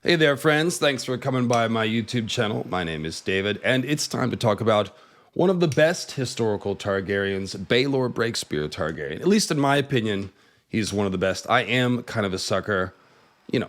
Hey there, friends. Thanks for coming by my YouTube channel. My name is David, and it's time to talk about one of the best historical Targaryens, Baelor Breakspear Targaryen. At least in my opinion, he's one of the best. I am kind of a sucker,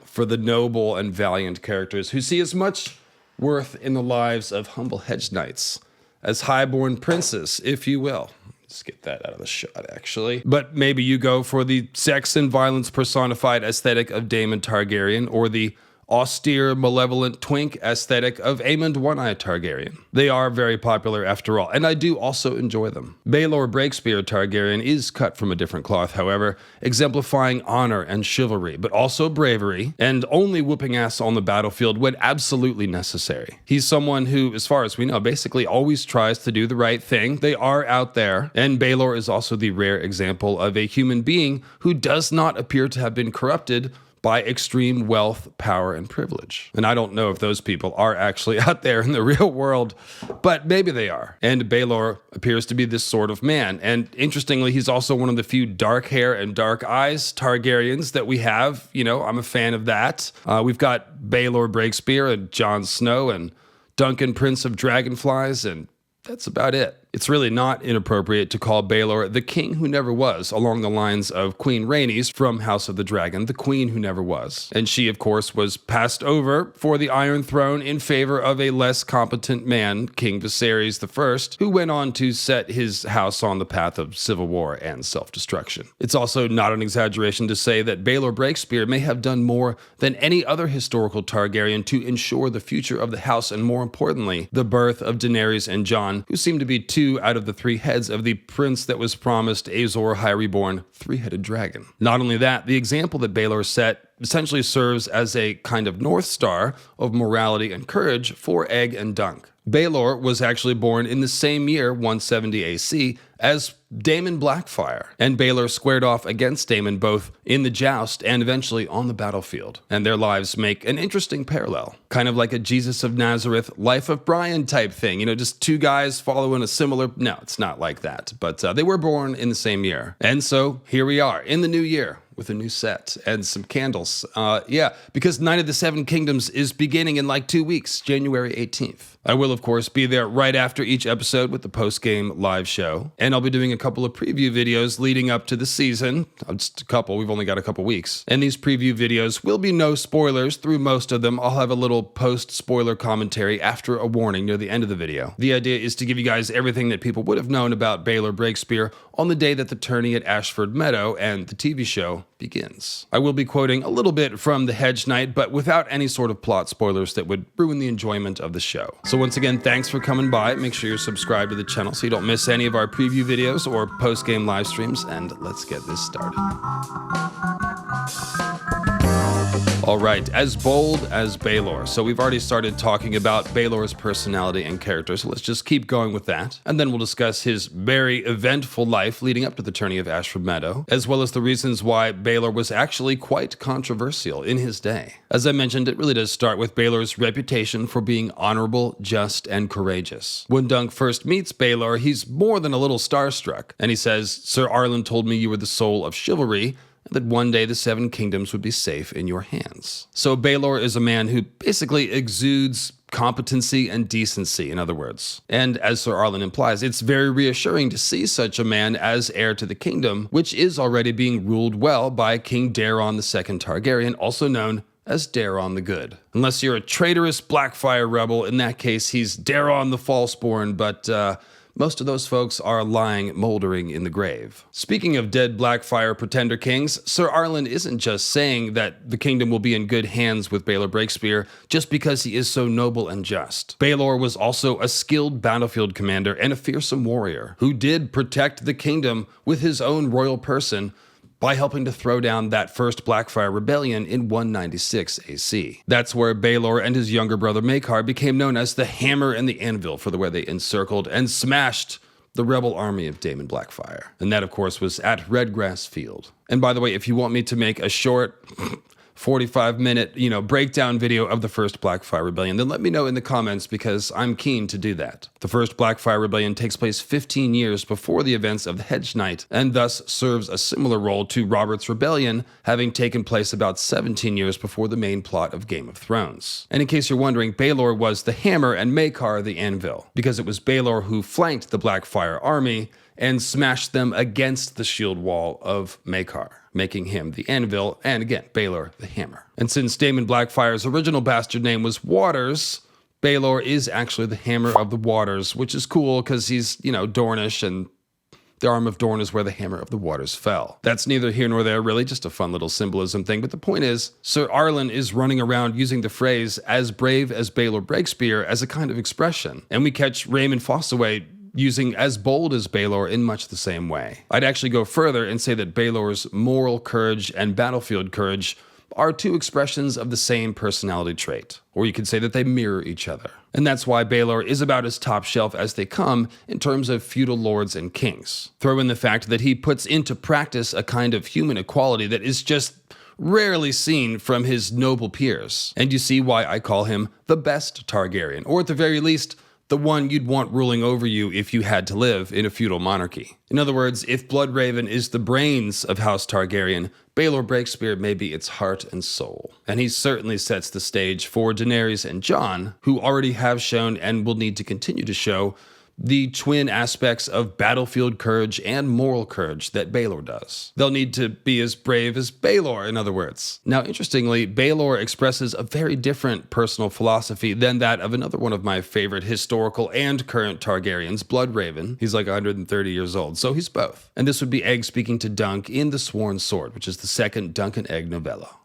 for the noble and valiant characters who see as much worth in the lives of humble hedge knights as highborn princes, if you will. Let's get that out of the shot, actually. But maybe you go for the sex and violence personified aesthetic of Daemon Targaryen, or the austere, malevolent twink aesthetic of Aemond One-Eye Targaryen. They are very popular after all, and I do also enjoy them. Baelor Breakspear Targaryen is cut from a different cloth, however, exemplifying honor and chivalry, but also bravery, and only whooping ass on the battlefield when absolutely necessary. He's someone who, as far as we know, basically always tries to do the right thing. They are out there, and Baelor is also the rare example of a human being who does not appear to have been corrupted by extreme wealth, power, and privilege. And I don't know if those people are actually out there in the real world, but maybe they are. And Baelor appears to be this sort of man. And interestingly, he's also one of the few dark hair and dark eyes Targaryens that we have. I'm a fan of that. We've got Baelor Breakspear and Jon Snow and Duncan, Prince of Dragonflies, and that's about it. It's really not inappropriate to call Baelor the king who never was, along the lines of Queen Rhaenys from House of the Dragon, the queen who never was. And she, of course, was passed over for the Iron Throne in favor of a less competent man, King Viserys I, who went on to set his house on the path of civil war and self-destruction. It's also not an exaggeration to say that Baelor Breakspear may have done more than any other historical Targaryen to ensure the future of the house and, more importantly, the birth of Daenerys and Jon, who seem to be two out of the three heads of the prince that was promised Azor High Reborn three-headed dragon. Not only that, the example that Baelor set essentially serves as a kind of North Star of morality and courage for Egg and Dunk. Baelor was actually born in the same year, 170 AC, as Daemon Blackfyre, and Baelor squared off against Daemon both in the joust and eventually on the battlefield. And their lives make an interesting parallel, kind of like a Jesus of Nazareth, Life of Brian type thing, just two guys following a similar... No, it's not like that, but they were born in the same year. And so here we are in the new year, with a new set and some candles. Because Night of the Seven Kingdoms is beginning in like 2 weeks, January 18th. I will, of course, be there right after each episode with the post-game live show. And I'll be doing a couple of preview videos leading up to the season. Just a couple, we've only got a couple weeks. And these preview videos will be no spoilers through most of them. I'll have a little post-spoiler commentary after a warning near the end of the video. The idea is to give you guys everything that people would have known about Baelor Breakspear on the day that the tourney at Ashford Meadow and the TV show begins. I will be quoting a little bit from The Hedge Knight, but without any sort of plot spoilers that would ruin the enjoyment of the show. So once again, thanks for coming by. Make sure you're subscribed to the channel so you don't miss any of our preview videos or post-game live streams, and let's get this started. All right, as bold as Baelor. So we've already started talking about Baelor's personality and character, so let's just keep going with that. And then we'll discuss his very eventful life leading up to the tourney of Ashford Meadow, as well as the reasons why Baelor was actually quite controversial in his day. As I mentioned, it really does start with Baelor's reputation for being honorable, just, and courageous. When Dunk first meets Baelor, he's more than a little starstruck, and he says, "Sir Arlen told me you were the soul of chivalry, and that one day the Seven Kingdoms would be safe in your hands." So Baelor is a man who basically exudes competency and decency, in other words. And as Sir Arlen implies, it's very reassuring to see such a man as heir to the kingdom, which is already being ruled well by King Daeron II Targaryen, also known as Daeron the Good. Unless you're a traitorous Blackfyre rebel, in that case he's Daeron the Falseborn, but most of those folks are lying, moldering in the grave. Speaking of dead Blackfyre pretender kings, Sir Arlen isn't just saying that the kingdom will be in good hands with Baelor Breakspear just because he is so noble and just. Baelor was also a skilled battlefield commander and a fearsome warrior who did protect the kingdom with his own royal person by helping to throw down that first Blackfyre rebellion in 196 AC. That's where Baelor and his younger brother Maekar became known as the Hammer and the Anvil for the way they encircled and smashed the rebel army of Daemon Blackfyre. And that, of course, was at Redgrass Field. And by the way, if you want me to make a short 45-minute, breakdown video of the first Blackfire Rebellion, then let me know in the comments because I'm keen to do that. The first Blackfire Rebellion takes place 15 years before the events of the Hedge Knight, and thus serves a similar role to Robert's Rebellion, having taken place about 17 years before the main plot of Game of Thrones. And in case you're wondering, Baelor was the hammer and Maekar the anvil, because it was Baelor who flanked the Blackfire army and smashed them against the shield wall of Maekar, making him the anvil, and again, Baelor the hammer. And since Daemon Blackfire's original bastard name was Waters, Baelor is actually the Hammer of the Waters, which is cool because he's, Dornish, and the arm of Dorne is where the Hammer of the Waters fell. That's neither here nor there, really, just a fun little symbolism thing. But the point is, Sir Arlen is running around using the phrase "as brave as Baelor Breakspear" as a kind of expression. And we catch Raymond Fossaway using "as bold as Baelor" in much the same way. I'd actually go further and say that Baelor's moral courage and battlefield courage are two expressions of the same personality trait, or you could say that they mirror each other. And that's why Baelor is about as top shelf as they come in terms of feudal lords and kings. Throw in the fact that he puts into practice a kind of human equality that is just rarely seen from his noble peers. And you see why I call him the best Targaryen, or at the very least, the one you'd want ruling over you if you had to live in a feudal monarchy. In other words, if Bloodraven is the brains of House Targaryen, Baelor Breakspear may be its heart and soul. And he certainly sets the stage for Daenerys and Jon, who already have shown and will need to continue to show the twin aspects of battlefield courage and moral courage that Baelor does. They'll need to be as brave as Baelor, in other words. Now, interestingly, Baelor expresses a very different personal philosophy than that of another one of my favorite historical and current Targaryens, Bloodraven. He's like 130 years old, so he's both. And this would be Egg speaking to Dunk in The Sworn Sword, which is the second Dunk and Egg novella.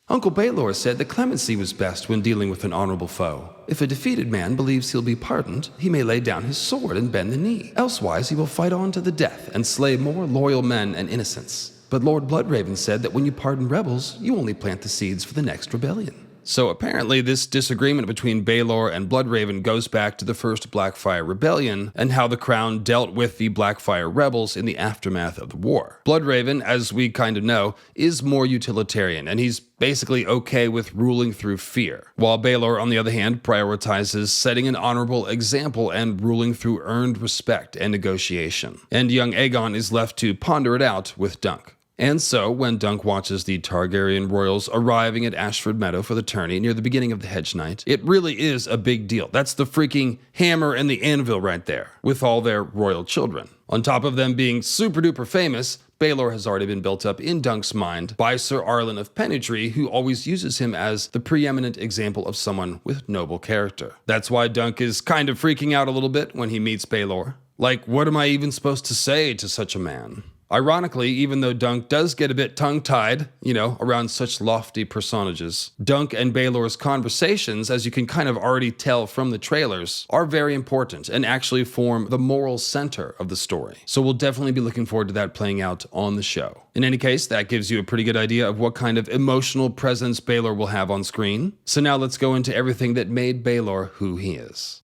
Uncle Baelor said that clemency was best when dealing with an honorable foe. If a defeated man believes he'll be pardoned, he may lay down his sword and bend the knee. Elsewise, he will fight on to the death and slay more loyal men and innocents. But Lord Bloodraven said that when you pardon rebels, you only plant the seeds for the next rebellion. So apparently this disagreement between Baelor and Bloodraven goes back to the first Blackfire Rebellion and how the Crown dealt with the Blackfire rebels in the aftermath of the war. Bloodraven, as we kind of know, is more utilitarian, and he's basically okay with ruling through fear, while Baelor, on the other hand, prioritizes setting an honorable example and ruling through earned respect and negotiation. And young Aegon is left to ponder it out with Dunk. And so, when Dunk watches the Targaryen royals arriving at Ashford Meadow for the tourney near the beginning of the Hedge Knight, it really is a big deal. That's the freaking hammer and the anvil right there, with all their royal children. On top of them being super duper famous, Baelor has already been built up in Dunk's mind by Sir Arlen of Penetree, who always uses him as the preeminent example of someone with noble character. That's why Dunk is kind of freaking out a little bit when he meets Baelor. Like, what am I even supposed to say to such a man? Ironically, even though Dunk does get a bit tongue-tied, around such lofty personages, Dunk and Baelor's conversations, as you can kind of already tell from the trailers, are very important and actually form the moral center of the story. So we'll definitely be looking forward to that playing out on the show. In any case, that gives you a pretty good idea of what kind of emotional presence Baelor will have on screen. So now let's go into everything that made Baelor who he is.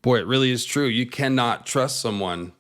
Boy, it really is true. You cannot trust someone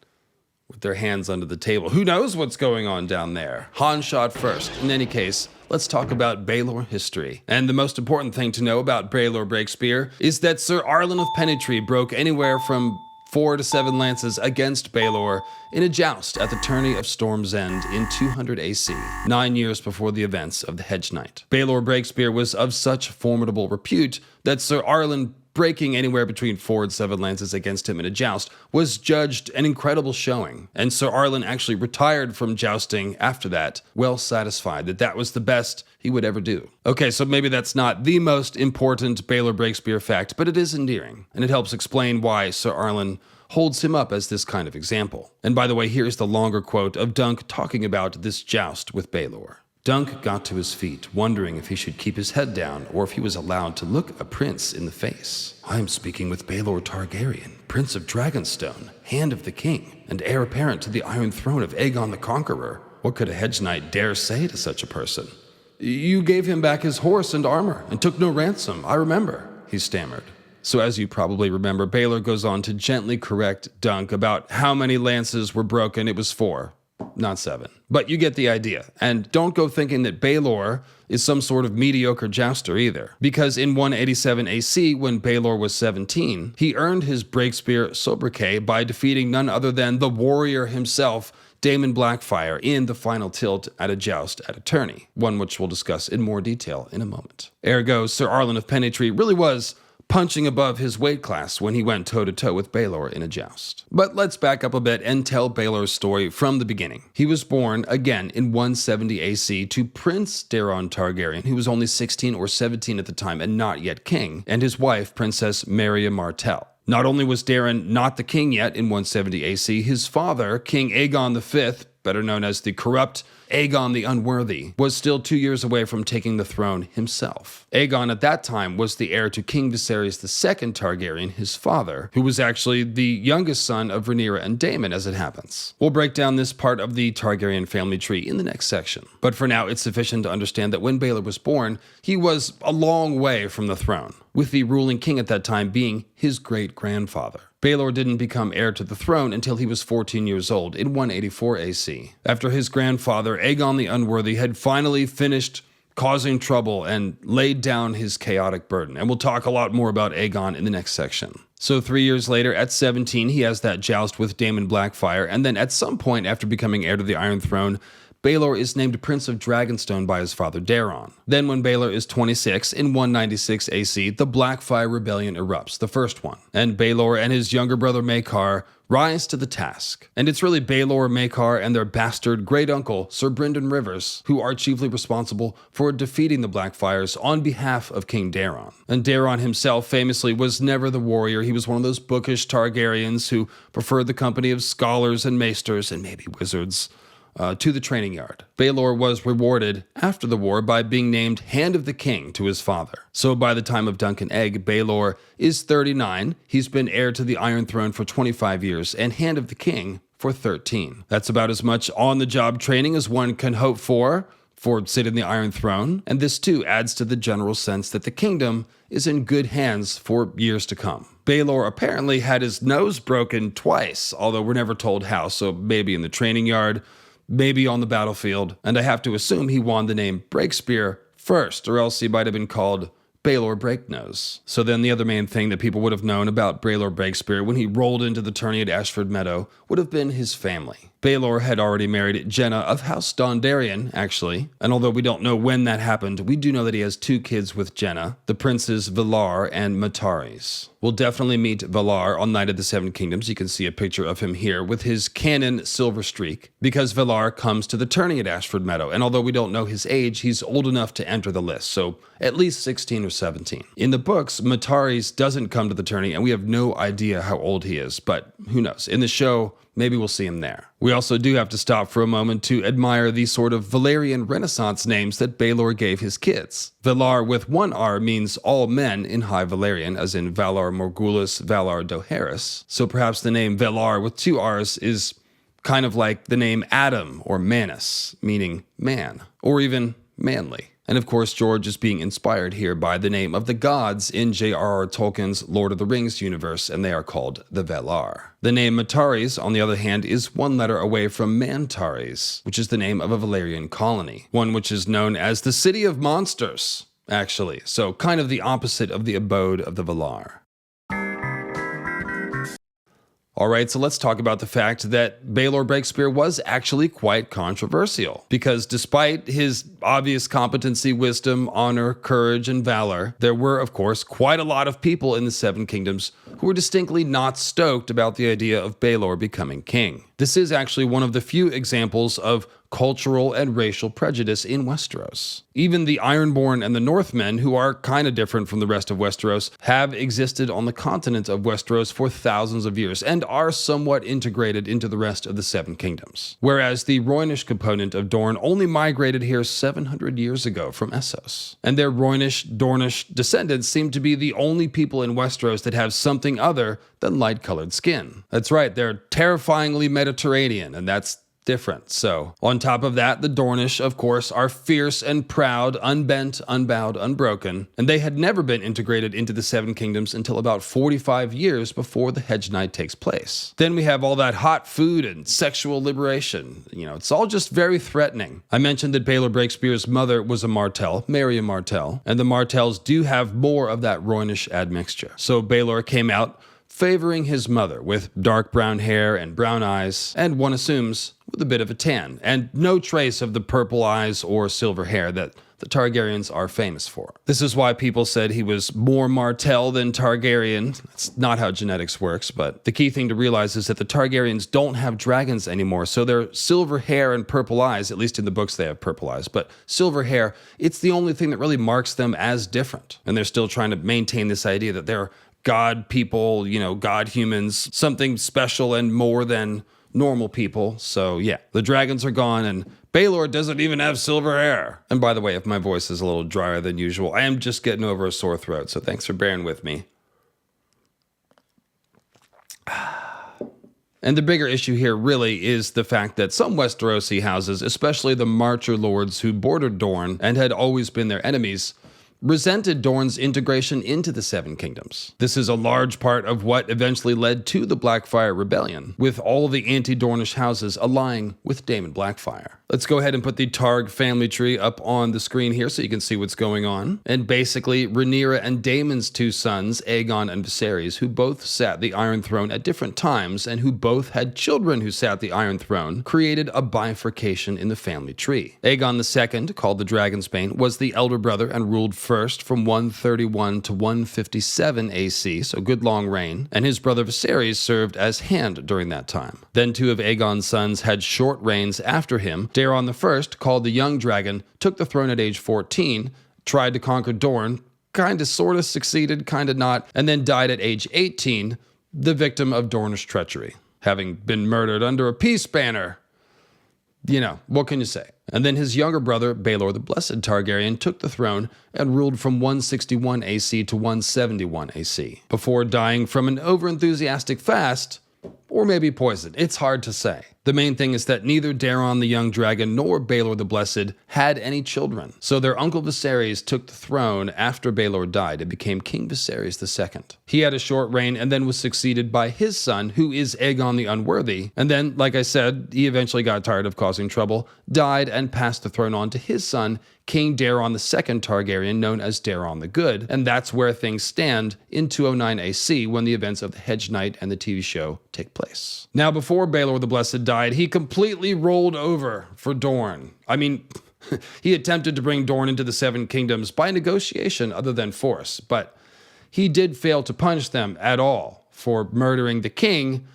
with their hands under the table. Who knows what's going on down there? Han shot first. In any case, let's talk about Baelor history. And the most important thing to know about Baelor Breakspear is that Sir Arlen of Penetree broke anywhere from 4 to 7 lances against Baelor in a joust at the tourney of Storm's End in 200 AC, 9 years before the events of the Hedge Knight. Baelor Breakspear was of such formidable repute that Sir Arlen breaking anywhere between 4 and 7 lances against him in a joust was judged an incredible showing, and Sir Arlen actually retired from jousting after that, well satisfied that that was the best he would ever do. Okay, so maybe that's not the most important Baelor Breakspear fact, but it is endearing, and it helps explain why Sir Arlen holds him up as this kind of example. And by the way, here's the longer quote of Dunk talking about this joust with Baelor. Dunk got to his feet, wondering if he should keep his head down or if he was allowed to look a prince in the face. I am speaking with Baelor Targaryen, Prince of Dragonstone, Hand of the King, and heir apparent to the Iron Throne of Aegon the Conqueror. What could a Hedge Knight dare say to such a person? You gave him back his horse and armor and took no ransom, I remember, he stammered. So as you probably remember, Baelor goes on to gently correct Dunk about how many lances were broken. It was 4. not 7. But you get the idea. And don't go thinking that Baelor is some sort of mediocre jouster either. Because in 187 AC, when Baelor was 17, he earned his Breakspear sobriquet by defeating none other than the warrior himself, Daemon Blackfyre, in the final tilt at a joust at a tourney, one which we'll discuss in more detail in a moment. Ergo, Sir Arlen of Pennytree really was punching above his weight class when he went toe-to-toe with Baelor in a joust. But let's back up a bit and tell Baelor's story from the beginning. He was born, again, in 170 AC to Prince Daeron Targaryen, who was only 16 or 17 at the time and not yet king, and his wife, Princess Maria Martell. Not only was Daeron not the king yet in 170 AC, his father, King Aegon V, better known as the corrupt Aegon the Unworthy, was still 2 years away from taking the throne himself. Aegon at that time was the heir to King Viserys II Targaryen, his father, who was actually the youngest son of Rhaenyra and Daemon, as it happens. We'll break down this part of the Targaryen family tree in the next section. But for now, it's sufficient to understand that when Baelor was born, he was a long way from the throne, with the ruling king at that time being his great-grandfather. Baelor didn't become heir to the throne until he was 14 years old in 184 AC, after his grandfather, Aegon the Unworthy, had finally finished causing trouble and laid down his chaotic burden. And we'll talk a lot more about Aegon in the next section. So 3 years later, at 17, he has that joust with Daemon Blackfyre, and then at some point after becoming heir to the Iron Throne, Baelor is named Prince of Dragonstone by his father Daeron. Then when Baelor is 26, in 196 AC, the Blackfyre Rebellion erupts, the first one, and Baelor and his younger brother Maekar rise to the task. And it's really Baelor, Maekar, and their bastard great-uncle, Sir Brynden Rivers, who are chiefly responsible for defeating the Blackfyres on behalf of King Daeron. And Daeron himself famously was never the warrior. He was one of those bookish Targaryens who preferred the company of scholars and maesters and maybe wizards to the training yard. Baelor was rewarded after the war by being named Hand of the King to his father. So by the time of Dunk and Egg, Baelor is 39, he's been heir to the Iron Throne for 25 years, and Hand of the King for 13. That's about as much on-the-job training as one can hope for sitting the Iron Throne, and this too adds to the general sense that the kingdom is in good hands for years to come. Baelor apparently had his nose broken twice, although we're never told how, so maybe in the training yard, maybe on the battlefield, and I have to assume he won the name Breakspear first, or else he might have been called Baelor Breaknose. So then the other main thing that people would have known about Baelor Breakspear when he rolled into the tourney at Ashford Meadow would have been his family. Baelor had already married Jenna of House Dondarrion, actually, and although we don't know when that happened, we do know that he has 2 kids with Jenna, the princes Valar and Mataris. We'll definitely meet Valar on Night of the Seven Kingdoms. You can see a picture of him here with his canon silver streak, because Valar comes to the tourney at Ashford Meadow, and although we don't know his age, he's old enough to enter the list, so at least 16 or 17. In the books, Mataris doesn't come to the tourney, and we have no idea how old he is, but who knows? In the show, maybe we'll see him there. We also do have to stop for a moment to admire the sort of Valyrian Renaissance names that Baelor gave his kids. Valar with 1 R means all men in High Valyrian, as in Valar Morghulis, Valar Dohaeris. So perhaps the name Valar with 2 R's is kind of like the name Adam or Manus, meaning man, or even manly. And of course, George is being inspired here by the name of the gods in J.R.R. Tolkien's Lord of the Rings universe, and they are called the Valar. The name Mataris, on the other hand, is 1 letter away from Mantaris, which is the name of a Valyrian colony, one which is known as the City of Monsters, actually, so kind of the opposite of the abode of the Valar. Alright, so let's talk about the fact that Baelor Breakspear was actually quite controversial, because despite his obvious competency, wisdom, honor, courage, and valor, there were, of course, quite a lot of people in the Seven Kingdoms who were distinctly not stoked about the idea of Baelor becoming king. This is actually one of the few examples of cultural and racial prejudice in Westeros. Even the Ironborn and the Northmen, who are kind of different from the rest of Westeros, have existed on the continent of Westeros for thousands of years and are somewhat integrated into the rest of the Seven Kingdoms. Whereas the Rhoynish component of Dorne only migrated here 700 years ago from Essos. And their Rhoynish, Dornish descendants seem to be the only people in Westeros that have something other than light-colored skin. That's right, they're terrifyingly Mediterranean, and that's different. So, on top of that, the Dornish, of course, are fierce and proud, unbent, unbowed, unbroken, and they had never been integrated into the Seven Kingdoms until about 45 years before the Hedge Knight takes place. Then we have all that hot food and sexual liberation. It's all just very threatening. I mentioned that Baelor Breakspear's mother was a Martell, Mary Martell, and the Martells do have more of that Rhoynish admixture. So Baelor came out favoring his mother with dark brown hair and brown eyes, and one assumes with a bit of a tan, and no trace of the purple eyes or silver hair that the Targaryens are famous for. This is why people said he was more Martell than Targaryen. That's not how genetics works, but the key thing to realize is that the Targaryens don't have dragons anymore, so their silver hair and purple eyes, at least in the books they have purple eyes, but silver hair, it's the only thing that really marks them as different. And they're still trying to maintain this idea that they're God people, God humans, something special and more than normal people. So yeah, the dragons are gone and Baelor doesn't even have silver hair. And by the way, if my voice is a little drier than usual, I am just getting over a sore throat, so thanks for bearing with me. And the bigger issue here really is the fact that some Westerosi houses, especially the Marcher lords who bordered Dorne and had always been their enemies, resented Dorne's integration into the Seven Kingdoms. This is a large part of what eventually led to the Blackfyre Rebellion, with all the anti-Dornish houses allying with Daemon Blackfyre. Let's go ahead and put the Targ family tree up on the screen here so you can see what's going on. And basically, Rhaenyra and Daemon's two sons, Aegon and Viserys, who both sat the Iron Throne at different times and who both had children who sat the Iron Throne, created a bifurcation in the family tree. Aegon II, called the Dragonsbane, was the elder brother and ruled first from 131 to 157 AC, so good long reign, and his brother Viserys served as Hand during that time. Then two of Aegon's sons had short reigns after him. Daeron I, called the Young Dragon, took the throne at age 14, tried to conquer Dorne, kinda sorta succeeded, kinda not, and then died at age 18, the victim of Dornish treachery, having been murdered under a peace banner. What can you say? And then his younger brother, Baelor the Blessed Targaryen, took the throne and ruled from 161 AC to 171 AC, before dying from an overenthusiastic fast, or maybe poison. It's hard to say. The main thing is that neither Daeron the Young Dragon nor Baelor the Blessed had any children. So their uncle Viserys took the throne after Baelor died and became King Viserys II. He had a short reign and then was succeeded by his son, who is Aegon the Unworthy. And then, like I said, he eventually got tired of causing trouble, died, and passed the throne on to his son, King Daeron II Targaryen, known as Daeron the Good, and that's where things stand in 209 AC when the events of the Hedge Knight and the TV show take place. Now, before Baelor the Blessed died, he completely rolled over for Dorne. I mean, he attempted to bring Dorne into the Seven Kingdoms by negotiation other than force, but he did fail to punish them at all for murdering the king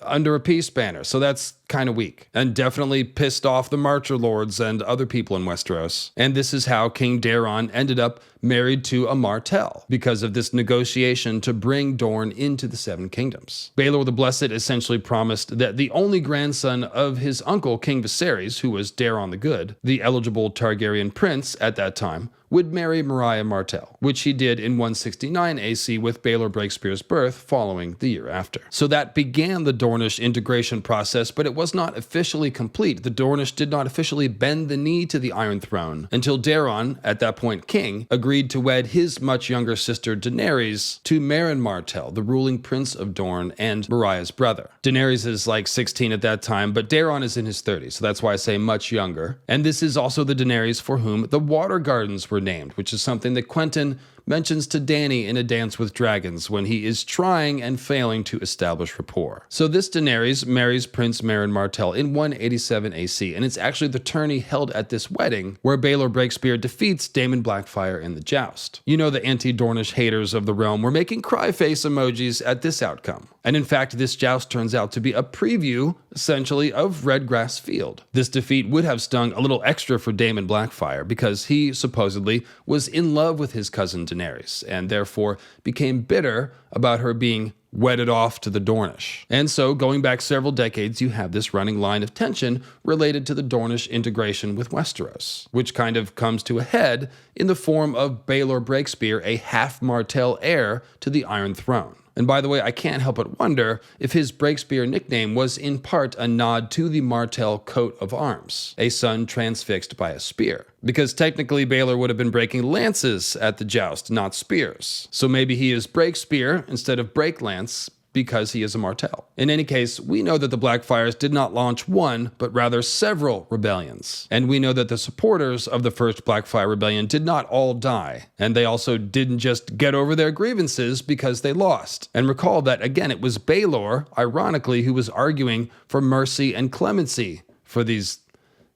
under a peace banner, so that's kind of weak, and definitely pissed off the Marcher lords and other people in Westeros. And this is how King Daeron ended up married to a Martell, because of this negotiation to bring Dorne into the Seven Kingdoms. Baelor the Blessed essentially promised that the only grandson of his uncle, King Viserys, who was Daeron the Good, the eligible Targaryen prince at that time, would marry Mariah Martell, which he did in 169 AC with Baelor Breakspear's birth following the year after. So that began the Dornish integration process, but it was not officially complete. The Dornish did not officially bend the knee to the Iron Throne until Daeron, at that point king, agreed to wed his much younger sister Daenerys to Meryn Martell, the ruling prince of Dorne and Mariah's brother. Daenerys is like 16 at that time, but Daeron is in his 30s, so that's why I say much younger. And this is also the Daenerys for whom the Water Gardens were named, which is something that Quentyn mentions to Dany in A Dance with Dragons when he is trying and failing to establish rapport. So this Daenerys marries Prince Meryn Martell in 187 AC, and it's actually the tourney held at this wedding where Baelor Breakspear defeats Daemon Blackfyre in the joust. The anti-Dornish haters of the realm were making cry face emojis at this outcome. And in fact, this joust turns out to be a preview, essentially, of Redgrass Field. This defeat would have stung a little extra for Daemon Blackfyre because he supposedly was in love with his cousin Daenerys, and therefore became bitter about her being wedded off to the Dornish. And so, going back several decades, you have this running line of tension related to the Dornish integration with Westeros, which kind of comes to a head in the form of Baelor Breakspear, a half-Martell heir to the Iron Throne. And by the way, I can't help but wonder if his Breakspear nickname was in part a nod to the Martell coat of arms, a son transfixed by a spear. Because technically Baelor would have been breaking lances at the joust, not spears. So maybe he is Breakspear instead of Breaklance, because he is a Martell. In any case, we know that the Blackfires did not launch one, but rather several rebellions. And we know that the supporters of the first Blackfire rebellion did not all die. And they also didn't just get over their grievances because they lost. And recall that, again, it was Baelor, ironically, who was arguing for mercy and clemency for these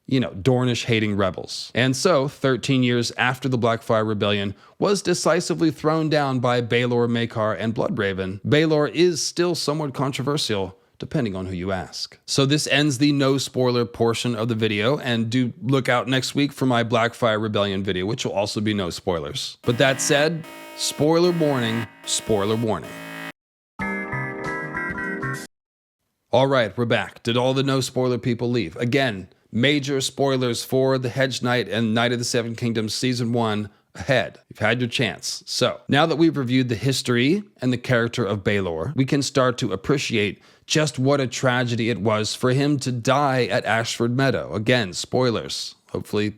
Dornish-hating rebels. And so, 13 years after the Blackfire Rebellion was decisively thrown down by Baelor, Maekar, and Bloodraven, Baelor is still somewhat controversial, depending on who you ask. So this ends the no-spoiler portion of the video, and do look out next week for my Blackfire Rebellion video, which will also be no spoilers. But that said, spoiler warning, spoiler warning. All right, we're back. Did all the no-spoiler people leave? Again, major spoilers for The Hedge Knight and Knight of the Seven Kingdoms Season 1 ahead. You've had your chance. So, now that we've reviewed the history and the character of Baelor, we can start to appreciate just what a tragedy it was for him to die at Ashford Meadow. Again, spoilers. Hopefully.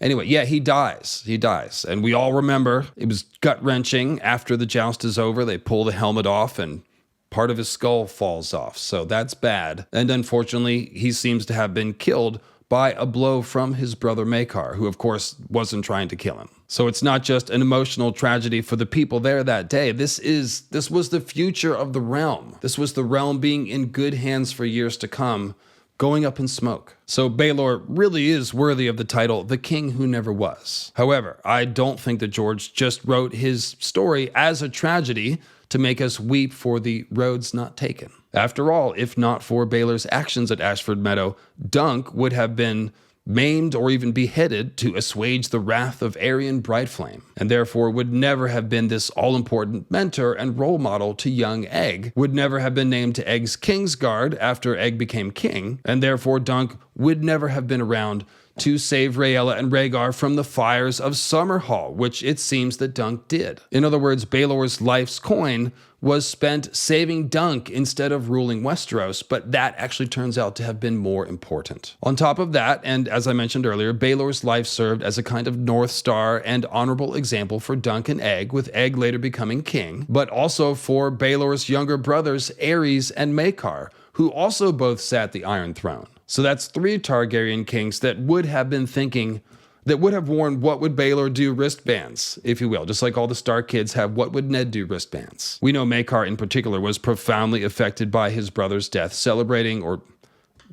Anyway, yeah, he dies. He dies. And we all remember it was gut-wrenching. After the joust is over, they pull the helmet off and part of his skull falls off, so that's bad. And unfortunately, he seems to have been killed by a blow from his brother Maekar, who of course wasn't trying to kill him. So it's not just an emotional tragedy for the people there that day. This was the future of the realm. This was the realm being in good hands for years to come, going up in smoke. So Baelor really is worthy of the title, The King Who Never Was. However, I don't think that George just wrote his story as a tragedy to make us weep for the roads not taken. After all, if not for Baelor's actions at Ashford Meadow, Dunk would have been maimed or even beheaded to assuage the wrath of Aryan Brightflame, and therefore would never have been this all-important mentor and role model to young Egg, would never have been named to Egg's Kingsguard after Egg became king, and therefore Dunk would never have been around to save Rhaella and Rhaegar from the fires of Summerhall, which it seems that Dunk did. In other words, Baelor's life's coin was spent saving Dunk instead of ruling Westeros, but that actually turns out to have been more important. On top of that, and as I mentioned earlier, Baelor's life served as a kind of North Star and honorable example for Dunk and Egg, with Egg later becoming king, but also for Baelor's younger brothers, Aerys and Maekar, who also both sat the Iron Throne. So that's 3 Targaryen kings that would have been thinking, that would have worn what would Baelor do wristbands, if you will, just like all the Stark kids have what would Ned do wristbands. We know Maekar in particular was profoundly affected by his brother's death, celebrating, or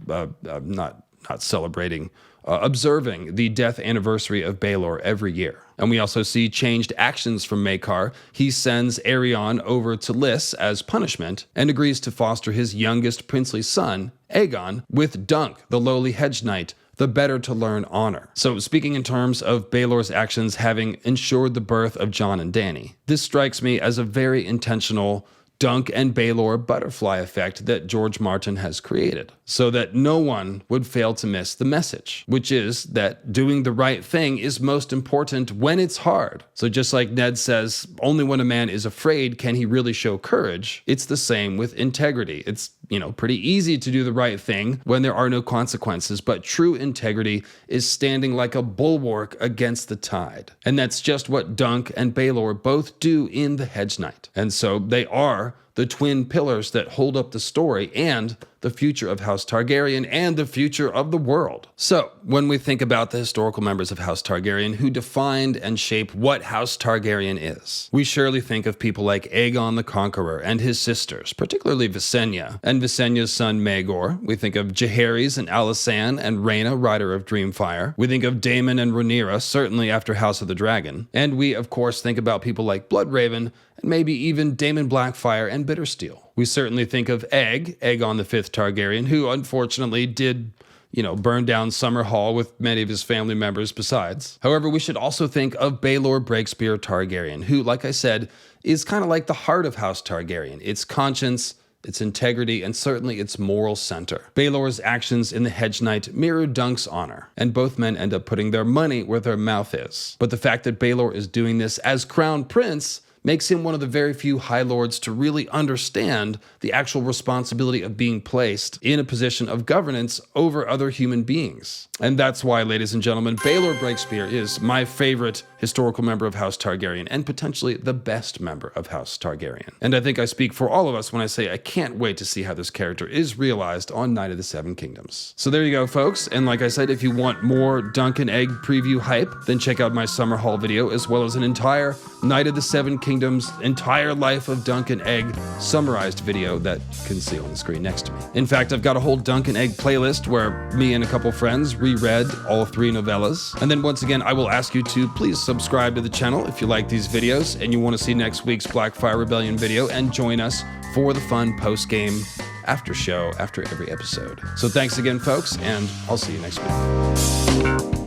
not celebrating, observing the death anniversary of Baelor every year. And we also see changed actions from Maekar. He sends Aerion over to Lys as punishment and agrees to foster his youngest princely son, Aegon, with Dunk, the lowly hedge knight, the better to learn honor. So speaking in terms of Baelor's actions having ensured the birth of Jon and Dany, this strikes me as a very intentional Dunk and Baelor butterfly effect that George Martin has created, so that no one would fail to miss the message, which is that doing the right thing is most important when it's hard. So just like Ned says, only when a man is afraid can he really show courage, it's the same with integrity. It's, pretty easy to do the right thing when there are no consequences, but true integrity is standing like a bulwark against the tide. And that's just what Dunk and Baelor both do in The Hedge Knight. And so they are the twin pillars that hold up the story and the future of House Targaryen and the future of the world. So, when we think about the historical members of House Targaryen who defined and shaped what House Targaryen is, we surely think of people like Aegon the Conqueror and his sisters, particularly Visenya, and Visenya's son Maegor. We think of Jaehaerys and Alysanne and Rhaena, Rider of Dreamfire. We think of Daemon and Rhaenyra, certainly after House of the Dragon. And we, of course, think about people like Bloodraven, and maybe even Daemon Blackfyre and Bittersteel. We certainly think of Egg, Aegon the Fifth Targaryen, who unfortunately did, burn down Summerhall with many of his family members besides. However, we should also think of Baelor Breakspear Targaryen, who, like I said, is kind of like the heart of House Targaryen. Its conscience, its integrity, and certainly its moral center. Baelor's actions in The Hedge Knight mirror Dunk's honor, and both men end up putting their money where their mouth is. But the fact that Baelor is doing this as Crown Prince makes him one of the very few High Lords to really understand the actual responsibility of being placed in a position of governance over other human beings. And that's why, ladies and gentlemen, Baelor Breakspear is my favorite historical member of House Targaryen, and potentially the best member of House Targaryen. And I think I speak for all of us when I say I can't wait to see how this character is realized on Knight of the Seven Kingdoms. So there you go, folks. And like I said, if you want more Dunk and Egg preview hype, then check out my summer haul video, as well as an entire Knight of the Seven Kingdoms, entire life of Dunk and Egg summarized video that you can see on the screen next to me. In fact, I've got a whole Dunk and Egg playlist where me and a couple friends reread all 3 novellas. And then once again, I will ask you to please subscribe to the channel if you like these videos and you want to see next week's Blackfire Rebellion video, and join us for the fun post-game after show after every episode. So thanks again, folks, and I'll see you next week.